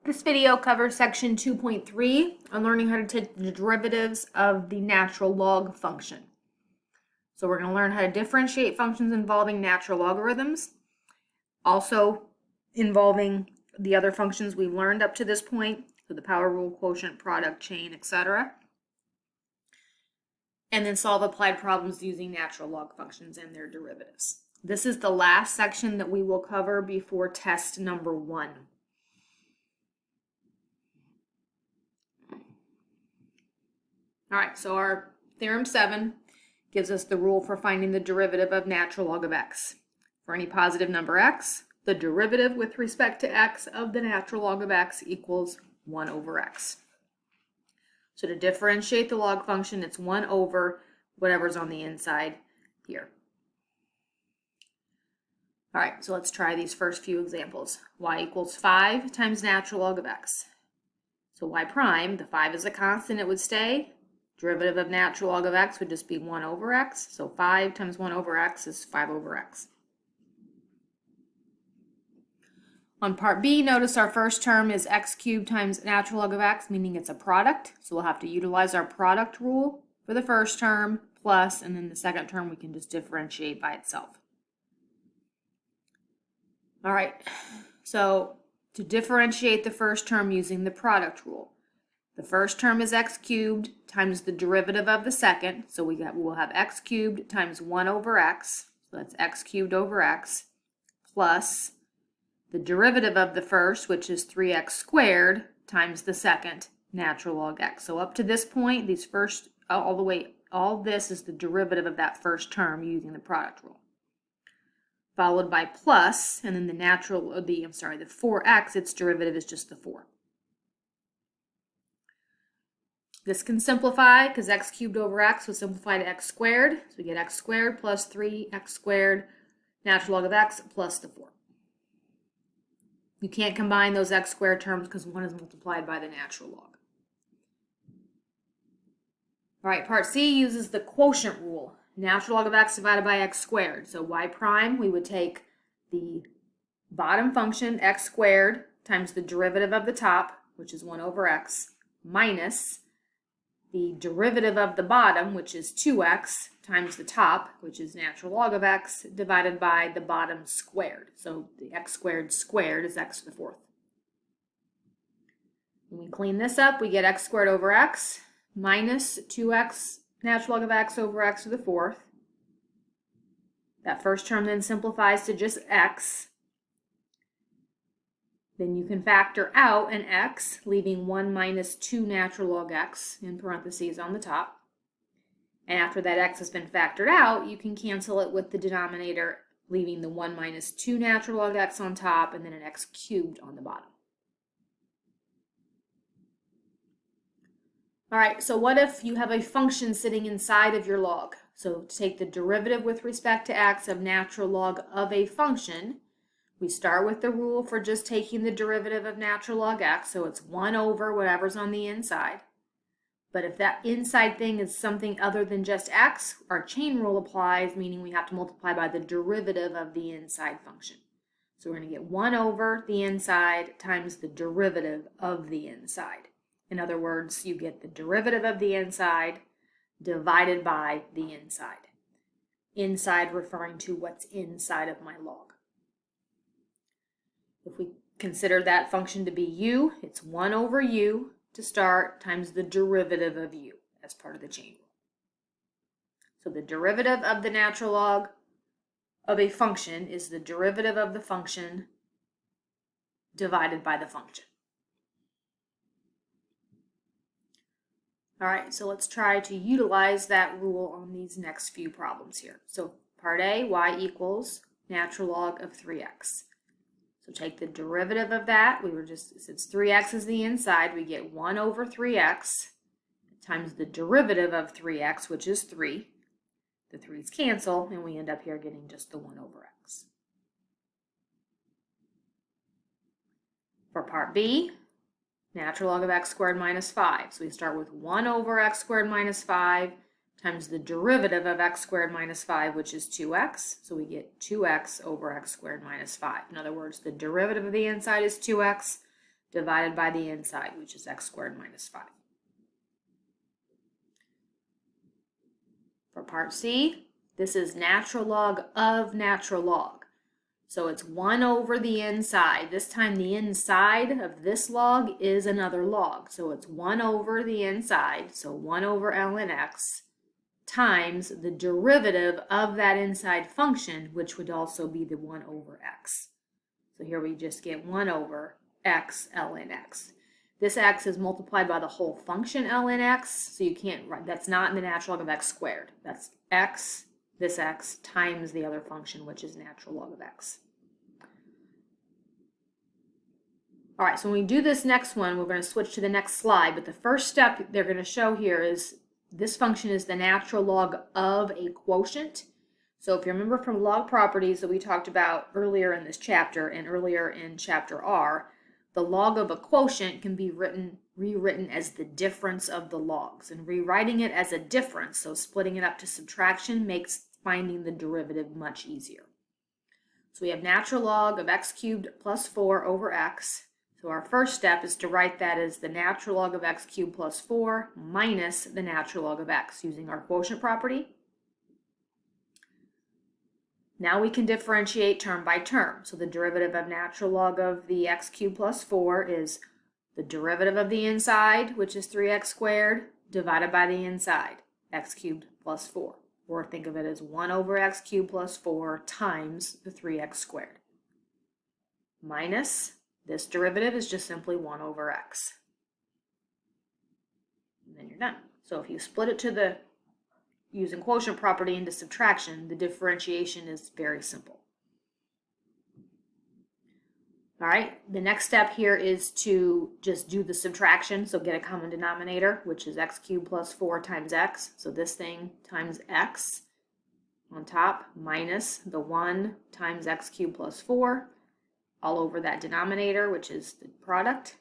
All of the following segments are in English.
This video covers section 2.3 on learning how to take the derivatives of the natural log function. So we're going to learn how to differentiate functions involving natural logarithms, also involving the other functions we've learned up to this point, so the power rule, quotient, product, chain, etc. And then solve applied problems using natural log functions and their derivatives. This is the last section that we will cover before test number 1. All right, so our theorem 7 gives us the rule for finding the derivative of natural log of x. For any positive number x, the derivative with respect to x of the natural log of x equals 1 over x. So to differentiate the log function, it's 1 over whatever's on the inside here. All right, so let's try these first few examples. Y equals 5 times natural log of x. So y prime, the 5 is a constant, it would stay. Derivative of natural log of x would just be 1 over x. So 5 times 1 over x is 5 over x. On part B, notice our first term is x cubed times natural log of x, meaning it's a product. So we'll have to utilize our product rule for the first term, plus, and then the second term we can just differentiate by itself. All right, so to differentiate the first term using the product rule, the first term is x cubed times the derivative of the second. So we'll have x cubed times 1 over x. So that's x cubed over x plus the derivative of the first, which is 3x squared, times the second, natural log x. So up to this point, these first, all this is the derivative of that first term using the product rule. Followed by plus, and then the 4x, its derivative is just the 4. This can simplify because x cubed over x will simplify to x squared. So we get x squared plus 3x squared, natural log of x plus the 4. You can't combine those x squared terms because one is multiplied by the natural log. All right, part C uses the quotient rule. Natural log of x divided by x squared. So y prime, we would take the bottom function, x squared, times the derivative of the top, which is 1 over x, minus the derivative of the bottom, which is 2x, times the top, which is natural log of x, divided by the bottom squared. So the x squared squared is x to the 4th. When we clean this up, we get x squared over x minus 2x natural log of x over x to the 4th. That first term then simplifies to just x. Then you can factor out an x, leaving 1 minus 2 natural log x in parentheses on the top. And after that x has been factored out, you can cancel it with the denominator, leaving the 1 minus 2 natural log x on top and then an x cubed on the bottom. All right, so what if you have a function sitting inside of your log? So to take the derivative with respect to x of natural log of a function, we start with the rule for just taking the derivative of natural log x, so it's 1 over whatever's on the inside. But if that inside thing is something other than just x, our chain rule applies, meaning we have to multiply by the derivative of the inside function. So we're going to get 1 over the inside times the derivative of the inside. In other words, you get the derivative of the inside divided by the inside. Inside referring to what's inside of my log. If we consider that function to be u, it's 1 over u to start times the derivative of u as part of the chain rule. So the derivative of the natural log of a function is the derivative of the function divided by the function. All right, so let's try to utilize that rule on these next few problems here. So part A, y equals natural log of 3x. So take the derivative of that. Since 3x is the inside, we get 1 over 3x times the derivative of 3x, which is 3. The 3's cancel, and we end up here getting just the 1 over x. For part B, natural log of x squared minus 5. So we start with 1 over x squared minus 5 times the derivative of x squared minus 5, which is 2x. So we get 2x over x squared minus 5. In other words, the derivative of the inside is 2x. divided by the inside, which is x squared minus 5. For part C, this is natural log of natural log. So it's 1 over the inside. This time the inside of this log is another log. So it's 1 over the inside, so 1 over ln x, times the derivative of that inside function, which would also be the 1 over x. So here we just get 1 over x ln x. This x is multiplied by the whole function ln x, so you can't write, that's not in the natural log of x squared. That's x, this x, times the other function, which is natural log of x. All right, so when we do this next one, we're going to switch to the next slide, but the first step they're going to show here is this function is the natural log of a quotient. So if you remember from log properties that we talked about earlier in this chapter and earlier in chapter R, the log of a quotient can be rewritten as the difference of the logs. And rewriting it as a difference, so splitting it up to subtraction, makes finding the derivative much easier. So we have natural log of x cubed plus 4 over x. So our first step is to write that as the natural log of x cubed plus 4 minus the natural log of x using our quotient property. Now we can differentiate term by term. So the derivative of natural log of the x cubed plus 4 is the derivative of the inside, which is 3x squared, divided by the inside, x cubed plus 4. Or think of it as 1 over x cubed plus 4 times the 3x squared. Minus this derivative is just simply 1 over x. And then you're done. So if you split it to the using quotient property into subtraction, the differentiation is very simple. All right, the next step here is to just do the subtraction, so get a common denominator, which is x cubed plus 4 times x. So this thing times x on top minus the 1 times x cubed plus 4 all over that denominator, which is the product.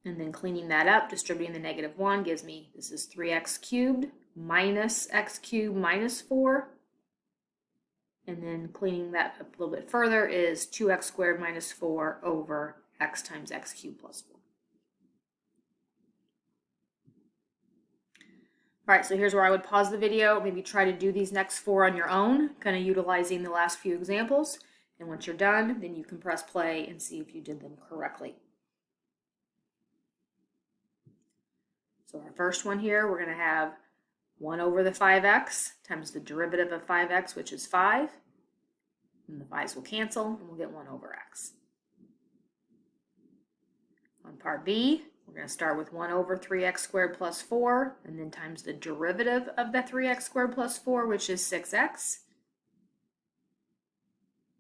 And then cleaning that up, distributing the negative 1 gives me, this is 3x cubed minus x cubed minus 4. And then cleaning that up a little bit further is 2x squared minus 4 over x times x cubed plus 4. All right, so here's where I would pause the video, maybe try to do these next 4 on your own, kind of utilizing the last few examples. And once you're done, then you can press play and see if you did them correctly. So our first one here, we're going to have 1 over the 5x times the derivative of 5x, which is 5. And the 5's will cancel, and we'll get 1 over x. On part B, we're going to start with 1 over 3x squared plus 4, and then times the derivative of the 3x squared plus 4, which is 6x,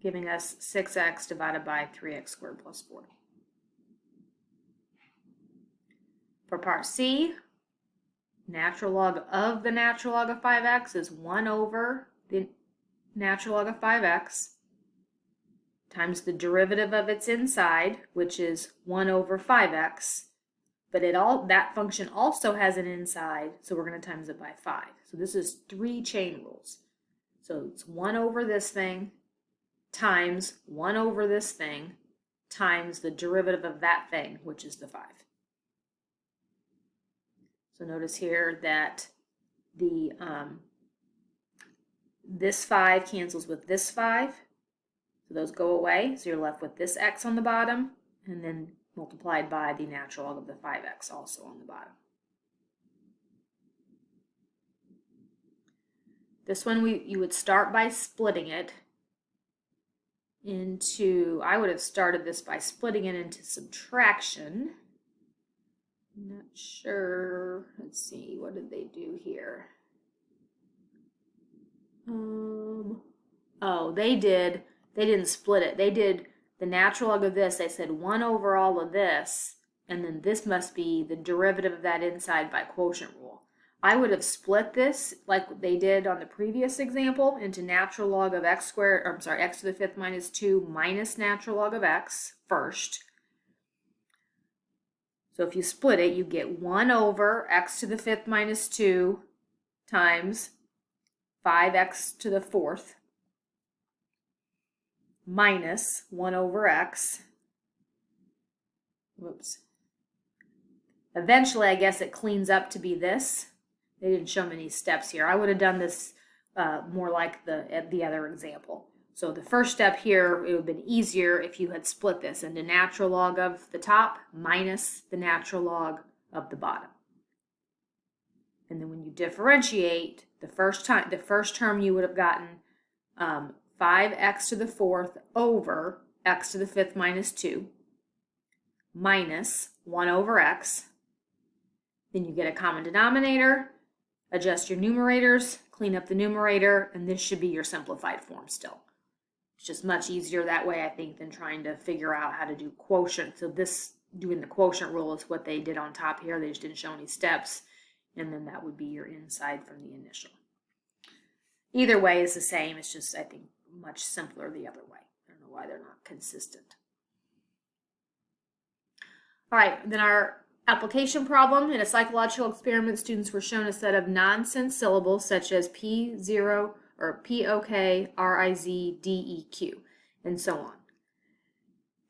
giving us 6x divided by 3x squared plus 4. For part C, natural log of the natural log of 5x is 1 over the natural log of 5x times the derivative of its inside, which is 1 over 5x, but that function also has an inside, so we're going to times it by 5. So this is 3 chain rules. So it's 1 over this thing times 1 over this thing times the derivative of that thing, which is the 5. So notice here that the this 5 cancels with this 5. So those go away. So you're left with this x on the bottom and then multiplied by the natural log of the 5x also on the bottom. This one you would start by splitting it into, I would have started this by splitting it into subtraction. I'm not sure. Let's see, what did they do here? Oh, they didn't split it. They did the natural log of this. They said 1 over all of this, and then this must be the derivative of that inside by quotient rule. I would have split this like they did on the previous example into natural log of x squared, or I'm sorry, x to the 5th minus 2 minus natural log of x first. So if you split it, you get 1 over x to the 5th minus 2 times 5x to the 4th minus 1 over x whoops. Eventually, I guess it cleans up to be this. They didn't show many steps here. I would have done this more like the other example. So the first step here, it would have been easier if you had split this into natural log of the top minus the natural log of the bottom. And then when you differentiate, the first term you would have gotten 5x to the fourth over x to the fifth minus 2 minus 1 over x. Then you get a common denominator, adjust your numerators, clean up the numerator, and this should be your simplified form still. It's just much easier that way, I think, than trying to figure out how to do quotient. So this, doing the quotient rule is what they did on top here. They just didn't show any steps, and then that would be your inside from the initial. Either way is the same. It's just, I think, much simpler the other way. I don't know why they're not consistent. All right, then our application problem. In a psychological experiment, students were shown a set of nonsense syllables such as P0 or POK, RIZ, DEQ, and so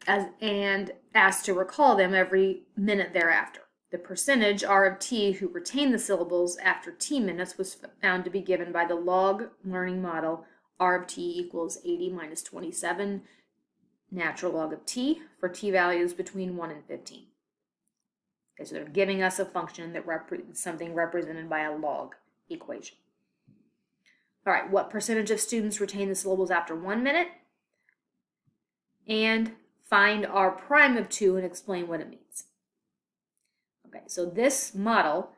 on, and asked to recall them every minute thereafter. The percentage R of T who retained the syllables after T minutes was found to be given by the log learning model R of T equals 80 minus 27 natural log of T for T values between 1 and 15. Okay, so they're giving us a function that something represented by a log equation. All right, what percentage of students retain the syllables after 1 minute? And find R prime of 2 and explain what it means. Okay, so this model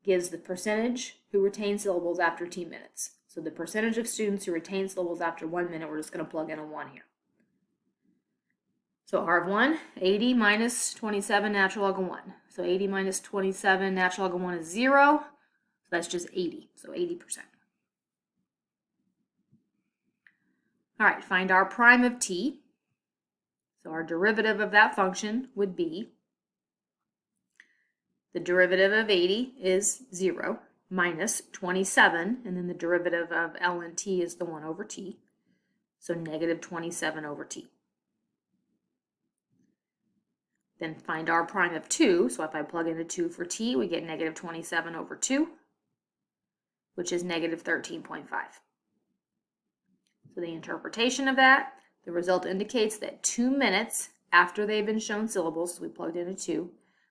gives the percentage who retain syllables after T minutes. So the percentage of students who retain syllables after 1 minute, we're just going to plug in a 1 here. So R of 1, 80 minus 27 natural log of 1. So 80 minus 27 natural log of 1 is 0. So that's just 80. So 80%. All right, find R prime of T. So our derivative of that function would be the derivative of 80 is 0 minus 27, and then the derivative of ln t is the 1 over t. So negative 27 over t. Then find R prime of 2. So if I plug in a 2 for t, we get negative 27 over 2, which is negative 13.5. So the interpretation of that, the result indicates that 2 minutes after they've been shown syllables, so we plugged in a 2,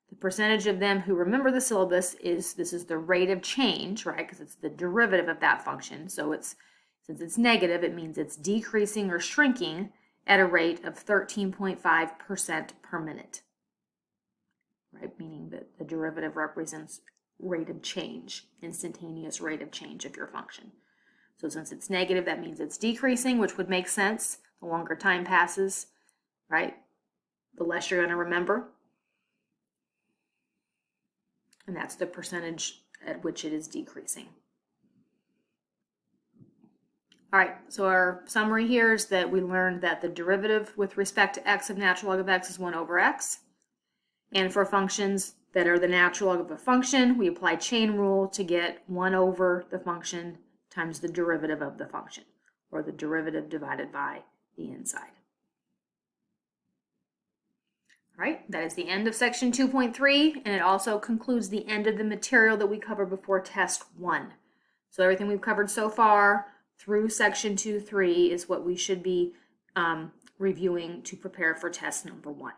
the percentage of them who remember the syllabus is, this is the rate of change, right? Because it's the derivative of that function. So it's, since it's negative, it means it's decreasing or shrinking at a rate of 13.5% per minute. Right? Meaning that the derivative represents rate of change, instantaneous rate of change of your function. So since it's negative, that means it's decreasing, which would make sense. The longer time passes, right, the less you're going to remember. And that's the percentage at which it is decreasing. All right, so our summary here is that we learned that the derivative with respect to x of natural log of x is 1 over x. And for functions that are the natural log of a function, we apply chain rule to get 1 over the function times the derivative of the function, or the derivative divided by the inside. All right, that is the end of section 2.3, and it also concludes the end of the material that we covered before test 1. So everything we've covered so far through section 2.3 is what we should be reviewing to prepare for test number 1.